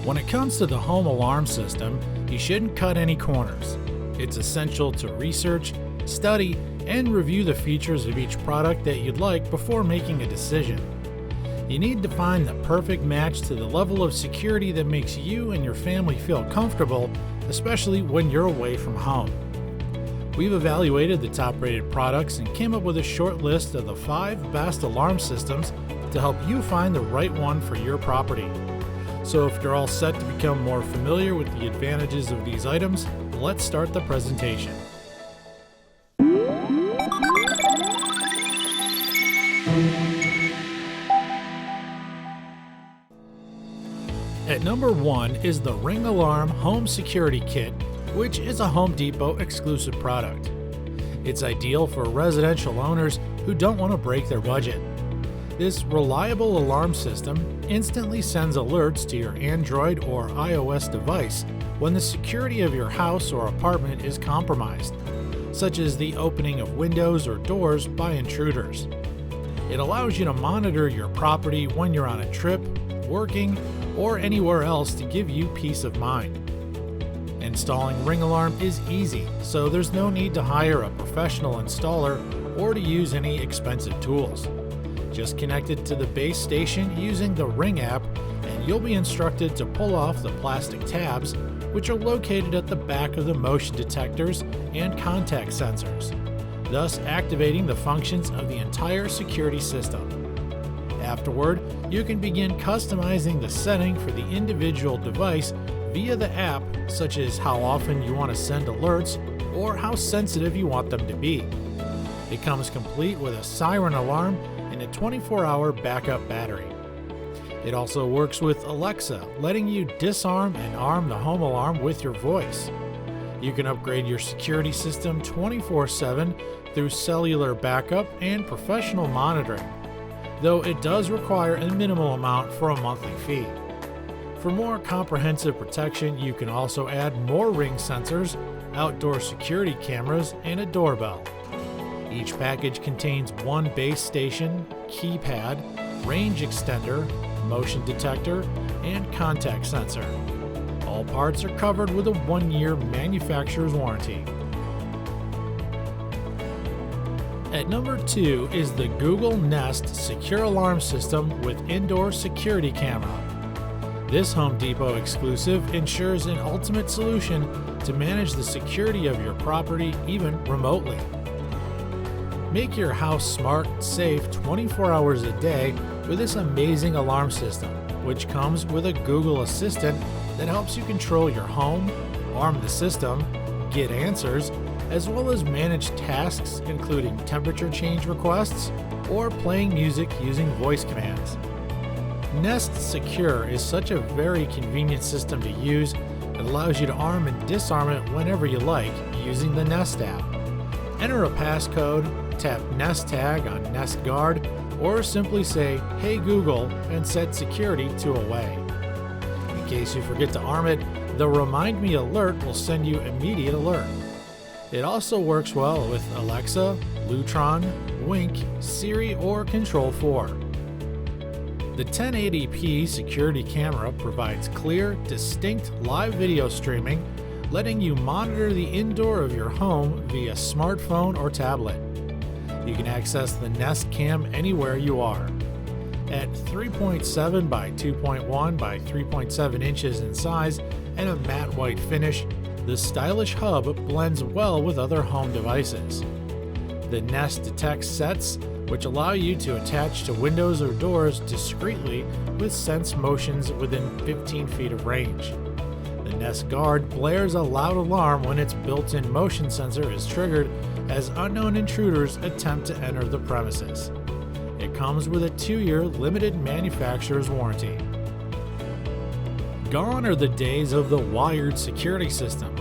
When it comes to the home alarm system, you shouldn't cut any corners. It's essential to research, study, and review the features of each product that you'd like before making a decision. You need to find the perfect match to the level of security that makes you and your family feel comfortable, especially when you're away from home. We've evaluated the top-rated products and came up with a short list of the 5 best alarm systems to help you find the right one for your property. So if you're all set to become more familiar with the advantages of these items, let's start the presentation. At number 1 is the Ring Alarm Home Security Kit, which is a Home Depot exclusive product. It's ideal for residential owners who don't want to break their budget. This reliable alarm system instantly sends alerts to your Android or iOS device when the security of your house or apartment is compromised, such as the opening of windows or doors by intruders. It allows you to monitor your property when you're on a trip, working, or anywhere else to give you peace of mind. Installing Ring Alarm is easy, so there's no need to hire a professional installer or to use any expensive tools. Just connect it to the base station using the Ring app, and you'll be instructed to pull off the plastic tabs, which are located at the back of the motion detectors and contact sensors, thus activating the functions of the entire security system. Afterward, you can begin customizing the setting for the individual device via the app, such as how often you want to send alerts or how sensitive you want them to be. It comes complete with a siren alarm and a 24-hour backup battery. It also works with Alexa, letting you disarm and arm the home alarm with your voice. You can upgrade your security system 24/7 through cellular backup and professional monitoring, though it does require a minimal amount for a monthly fee. For more comprehensive protection, you can also add more Ring sensors, outdoor security cameras, and a doorbell. Each package contains one base station, keypad, range extender, motion detector, and contact sensor. All parts are covered with a 1-year manufacturer's warranty. At number 2 is the Google Nest Secure Alarm System with Indoor Security Camera. This Home Depot exclusive ensures an ultimate solution to manage the security of your property even remotely. Make your house smart and safe 24 hours a day with this amazing alarm system, which comes with a Google Assistant that helps you control your home, arm the system, get answers, as well as manage tasks including temperature change requests or playing music using voice commands. Nest Secure is such a very convenient system to use that allows you to arm and disarm it whenever you like using the Nest app. Enter a passcode, tap Nest Tag on Nest Guard, or simply say, "Hey Google," and set security to away. In case you forget to arm it, the Remind Me alert will send you immediate alert. It also works well with Alexa, Lutron, Wink, Siri, or Control4. The 1080p security camera provides clear, distinct live video streaming, letting you monitor the indoor of your home via smartphone or tablet. You can access the Nest Cam anywhere you are. At 3.7 by 2.1 by 3.7 inches in size and a matte white finish, the stylish hub blends well with other home devices. The Nest detects sets, which allow you to attach to windows or doors discreetly with sense motions within 15 feet of range. The Nest Guard blares a loud alarm when its built-in motion sensor is triggered as unknown intruders attempt to enter the premises. It comes with a 2-year limited manufacturer's warranty. Gone are the days of the wired security system.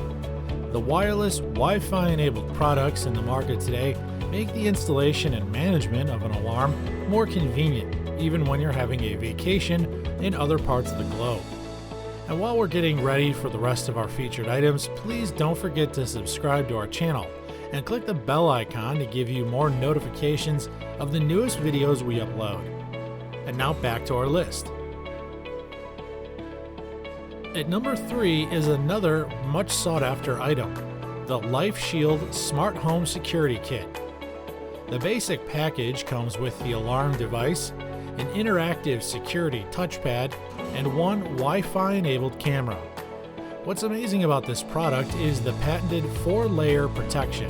The wireless, Wi-Fi enabled products in the market today make the installation and management of an alarm more convenient, even when you're having a vacation in other parts of the globe. And while we're getting ready for the rest of our featured items, please don't forget to subscribe to our channel and click the bell icon to give you more notifications of the newest videos we upload. And now back to our list. At number 3 is another much sought after item, the LIFESHIELD Smart Home Security Kit. The basic package comes with the alarm device, an interactive security touchpad, and one Wi-Fi enabled camera. What's amazing about this product is the patented 4-layer protection,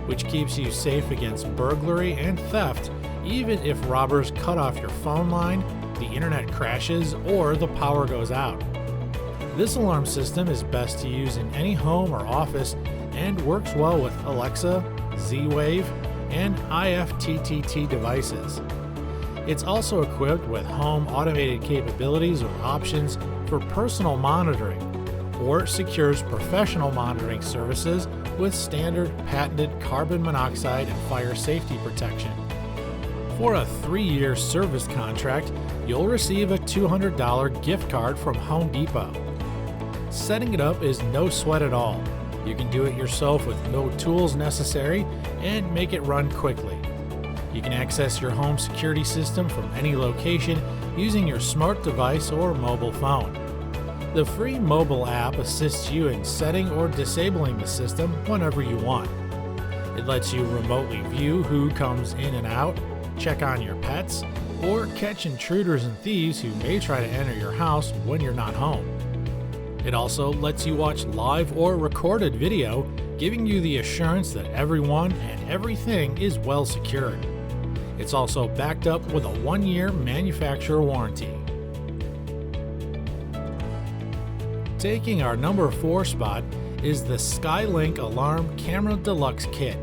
which keeps you safe against burglary and theft even if robbers cut off your phone line, the internet crashes, or the power goes out. This alarm system is best to use in any home or office and works well with Alexa, Z-Wave, and IFTTT devices. It's also equipped with home automated capabilities or options for personal monitoring, or secures professional monitoring services with standard patented carbon monoxide and fire safety protection. For a 3-year service contract, you'll receive a $200 gift card from Home Depot. Setting it up is no sweat at all. You can do it yourself with no tools necessary and make it run quickly. You can access your home security system from any location using your smart device or mobile phone. The free mobile app assists you in setting or disabling the system whenever you want. It lets you remotely view who comes in and out, check on your pets, or catch intruders and thieves who may try to enter your house when you're not home. It also lets you watch live or recorded video, giving you the assurance that everyone and everything is well secured. It's also backed up with a 1-year manufacturer warranty. Taking our number 4 spot is the SKYLINK Alarm Camera Deluxe Kit.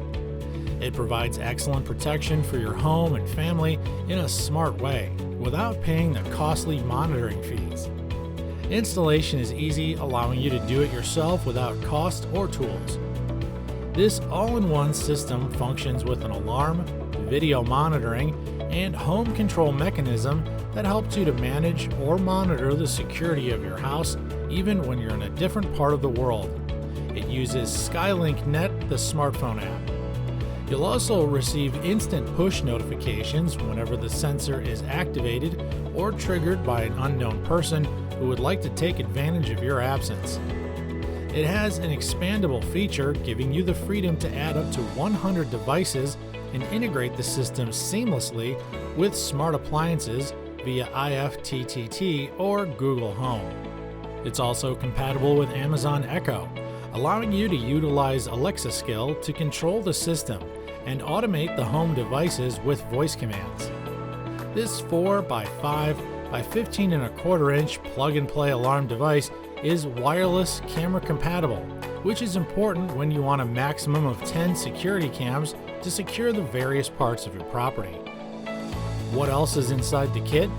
It provides excellent protection for your home and family in a smart way, without paying the costly monitoring fees. Installation is easy, allowing you to do it yourself without cost or tools. This all-in-one system functions with an alarm, video monitoring, and home control mechanism that helps you to manage or monitor the security of your house even when you're in a different part of the world. It uses SKYLINK Net, the smartphone app. You'll also receive instant push notifications whenever the sensor is activated or triggered by an unknown person who would like to take advantage of your absence. It has an expandable feature giving you the freedom to add up to 100 devices and integrate the system seamlessly with smart appliances via IFTTT or Google Home. It's also compatible with Amazon Echo, allowing you to utilize Alexa skill to control the system and automate the home devices with voice commands. This 4x5 by 15¼ inch plug-and-play alarm device is wireless camera compatible, which is important when you want a maximum of 10 security cams to secure the various parts of your property. What else is inside the kit?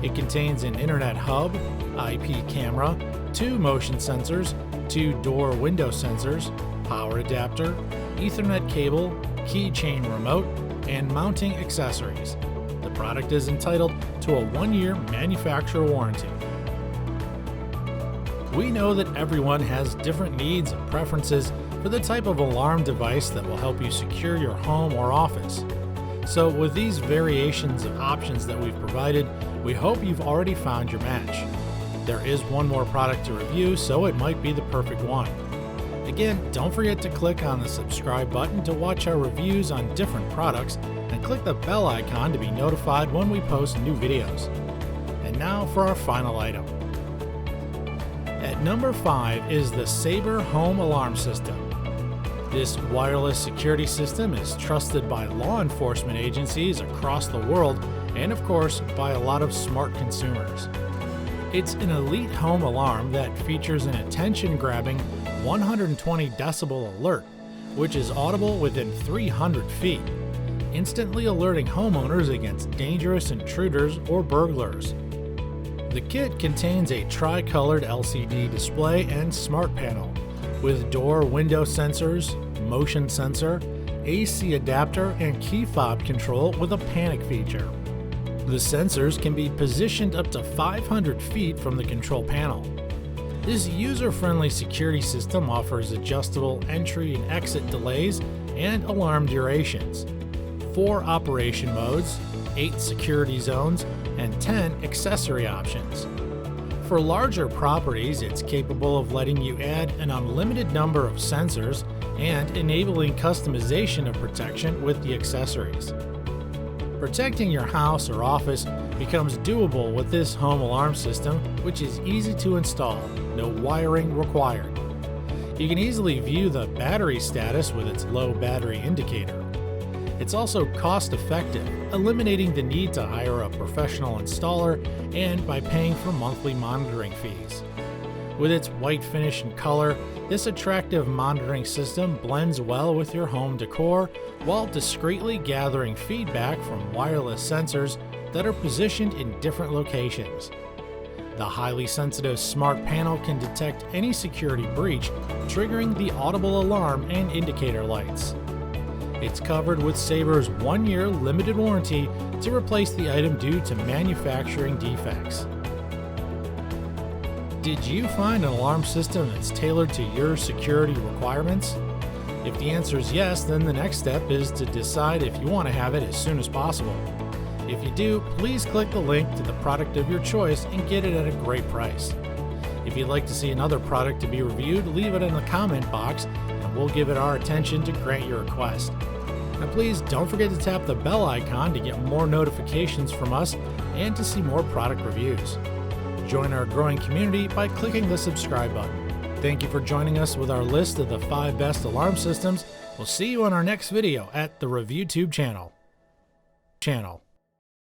It contains an internet hub, IP camera, 2 motion sensors, 2 door/window sensors, power adapter, Ethernet cable, keychain remote, and mounting accessories. The product is entitled to a 1-year manufacturer warranty. We know that everyone has different needs and preferences for the type of alarm device that will help you secure your home or office. So with these variations of options that we've provided, we hope you've already found your match. There is one more product to review, so it might be the perfect one. Again, don't forget to click on the subscribe button to watch our reviews on different products, and click the bell icon to be notified when we post new videos. And now for our final item. At number 5 is the SABRE Home Alarm System. This wireless security system is trusted by law enforcement agencies across the world and, of course, by a lot of smart consumers. It's an elite home alarm that features an attention-grabbing 120 decibel alert, which is audible within 300 feet, instantly alerting homeowners against dangerous intruders or burglars. The kit contains a tri-colored LCD display and smart panel with door/window sensors, motion sensor, AC adapter, and key fob control with a panic feature. The sensors can be positioned up to 500 feet from the control panel. This user-friendly security system offers adjustable entry and exit delays and alarm durations, 4 operation modes, 8 security zones, and 10 accessory options. For larger properties, it's capable of letting you add an unlimited number of sensors and enabling customization of protection with the accessories. Protecting your house or office becomes doable with this home alarm system, which is easy to install, no wiring required. You can easily view the battery status with its low battery indicator. It's also cost-effective, eliminating the need to hire a professional installer and by paying for monthly monitoring fees. With its white finish and color, this attractive monitoring system blends well with your home decor while discreetly gathering feedback from wireless sensors that are positioned in different locations. The highly sensitive smart panel can detect any security breach, triggering the audible alarm and indicator lights. It's covered with SABRE's 1-year limited warranty to replace the item due to manufacturing defects. Did you find an alarm system that's tailored to your security requirements? If the answer is yes, then the next step is to decide if you want to have it as soon as possible. If you do, please click the link to the product of your choice and get it at a great price. If you'd like to see another product to be reviewed, leave it in the comment box and we'll give it our attention to grant your request. And please don't forget to tap the bell icon to get more notifications from us and to see more product reviews. Join our growing community by clicking the subscribe button. Thank you for joining us with our list of the 5 best alarm systems. We'll see you on our next video at the ReviewTube channel.